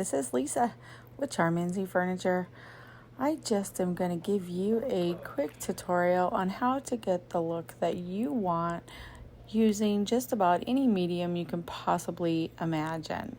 this is Lisa with Charmanzy Furniture. I just am going to give you a quick tutorial on how to get the look that you want using just about any medium you can possibly imagine.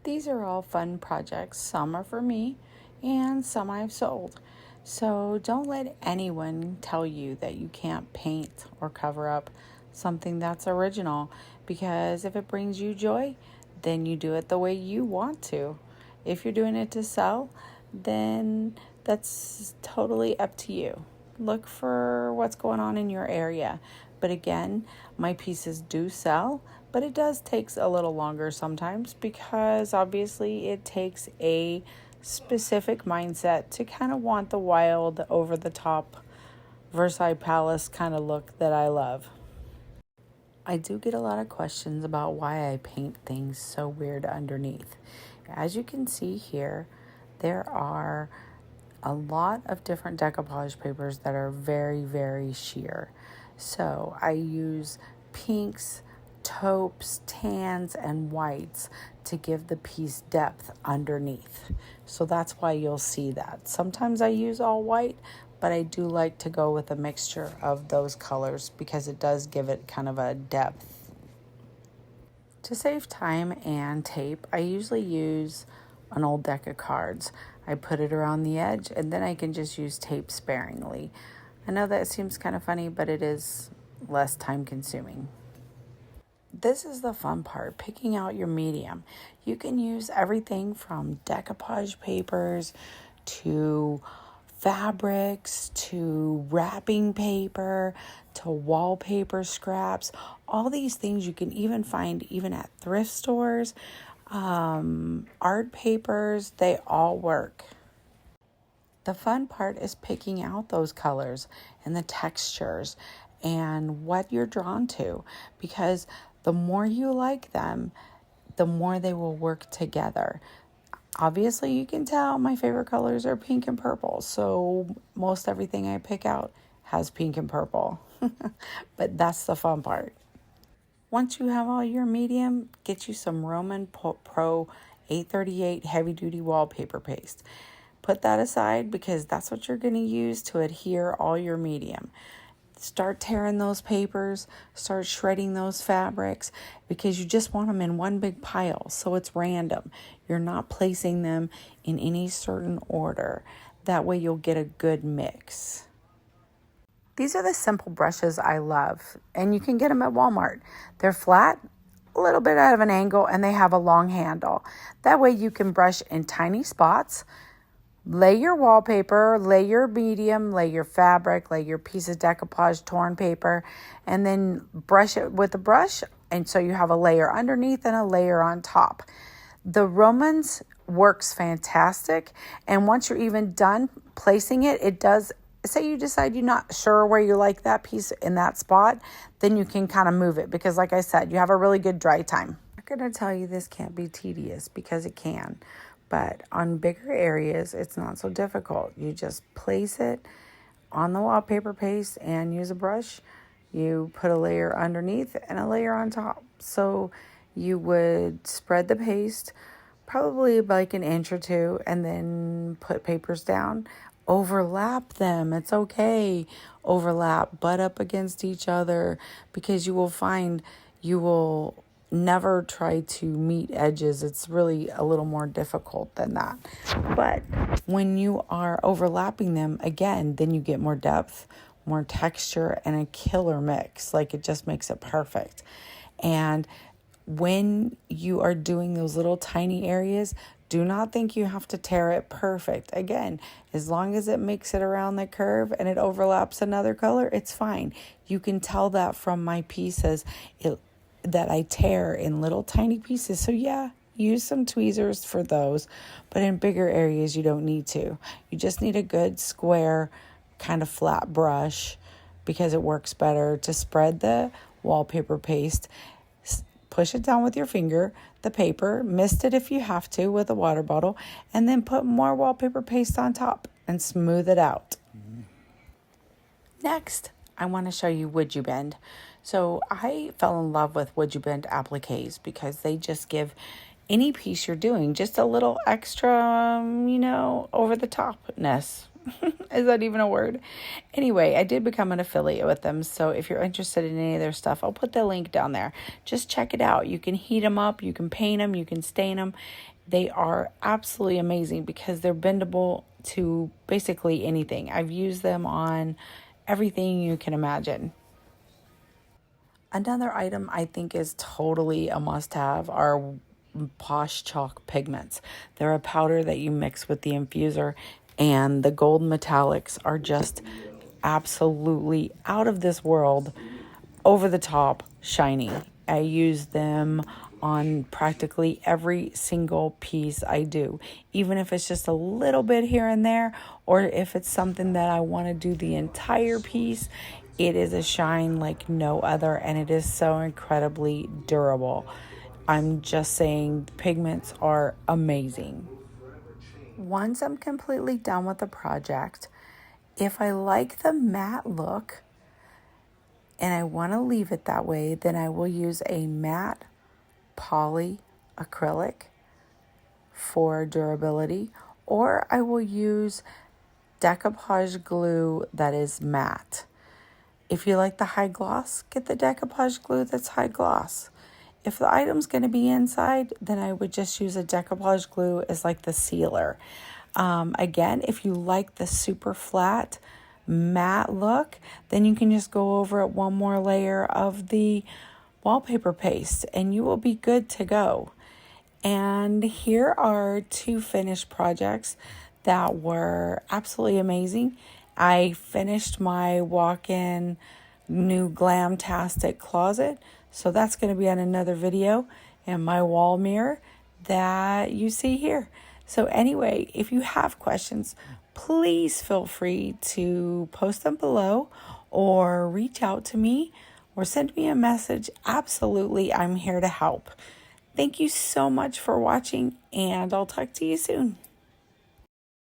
These are all fun projects. Some are for me and some I've sold. So don't let anyone tell you that you can't paint or cover up something that's original, because if it brings you joy, then you do it the way you want to. If you're doing it to sell, then that's totally up to you. Look for what's going on in your area. But again, my pieces do sell, but it does take a little longer sometimes, because obviously it takes a specific mindset to kind of want the wild, over the top Versailles Palace kind of look that I love. I do get a lot of questions about why I paint things so weird underneath. As you can see here, there are a lot of different decoupage papers that are very, very sheer. So I use pinks, taupes, tans, and whites to give the piece depth underneath. So that's why you'll see that. Sometimes I use all white, but I do like to go with a mixture of those colors because it does give it kind of a depth. To save time and tape, I usually use an old deck of cards. I put it around the edge and then I can just use tape sparingly. I know that seems kind of funny, but it is less time consuming. This is the fun part, picking out your medium. You can use everything from decoupage papers to fabrics to wrapping paper to wallpaper scraps. All these things you can even find even at thrift stores. Art papers, they all work. The fun part is picking out those colors and the textures and what you're drawn to, because the more you like them, the more they will work together. Obviously, you can tell my favorite colors are pink and purple, so most everything I pick out has pink and purple. But that's the fun part. Once you have all your medium, get you some Roman Pro 838 heavy duty wallpaper paste. Put that aside because that's what you're going to use to adhere all your medium. Start tearing those papers, start shredding those fabrics, because you just want them in one big pile, so it's random. You're not placing them in any certain order. That way you'll get a good mix. These are the simple brushes I love, and you can get them at Walmart. They're flat, a little bit out of an angle, and they have a long handle. That way you can brush in tiny spots. Lay your wallpaper, lay your medium, lay your fabric, lay your piece of decoupage torn paper, and then brush it with a brush. And so you have a layer underneath and a layer on top. The Romans works fantastic. And once you're even done placing it, it does, say you decide you're not sure where you like that piece in that spot, then you can kind of move it. Because like I said, you have a really good dry time. I'm not going to tell you this can't be tedious, because it can. But on bigger areas, it's not so difficult. You just place it on the wallpaper paste and use a brush. You put a layer underneath and a layer on top. So you would spread the paste probably like an inch or two, and then put papers down. Overlap them. It's okay. Overlap, butt up against each other, because you will find you will never try to meet edges. It's really a little more difficult than that. But when you are overlapping them, again, then you get more depth, more texture, and a killer mix. Like, it just makes it perfect. And when you are doing those little tiny areas, do not think you have to tear it perfect. Again, as long as it makes it around the curve and it overlaps another color, it's fine. You can tell that from my pieces that I tear in little tiny pieces. So yeah, use some tweezers for those, but in bigger areas you don't need to. You just need a good square kind of flat brush, because it works better to spread the wallpaper paste. Push it down with your finger, the paper, mist it if you have to with a water bottle, and then put more wallpaper paste on top and smooth it out. Next, I want to show you WOODUBEND. So I fell in love with WOODUBEND appliques because they just give any piece you're doing, just a little extra, over the topness. Is that even a word? Anyway, I did become an affiliate with them. So if you're interested in any of their stuff, I'll put the link down there. Just check it out. You can heat them up, you can paint them, you can stain them. They are absolutely amazing because they're bendable to basically anything. I've used them on everything you can imagine. Another item I think is totally a must-have are PoshChalk pigments. They're a powder that you mix with the infuser, and the gold metallics are just absolutely out of this world, over the top shiny. I use them on practically every single piece I do, even if it's just a little bit here and there, or if it's something that I want to do the entire piece. It is a shine like no other, and it is so incredibly durable. I'm just saying, pigments are amazing. Once I'm completely done with the project, if I like the matte look and I want to leave it that way, then I will use a matte poly acrylic for durability, or I will use decoupage glue that is matte. If you like the high gloss, get the decoupage glue that's high gloss. If the item's going to be inside, then I would just use a decoupage glue as like the sealer. Again, if you like the super flat matte look, then you can just go over it one more layer of the wallpaper paste and you will be good to go. And here are two finished projects that were absolutely amazing. I finished my walk-in new glamtastic closet, so that's going to be on another video, and my wall mirror that you see here. So anyway, if you have questions, please feel free to post them below or reach out to me or send me a message. Absolutely, I'm here to help. Thank you so much for watching, and I'll talk to you soon.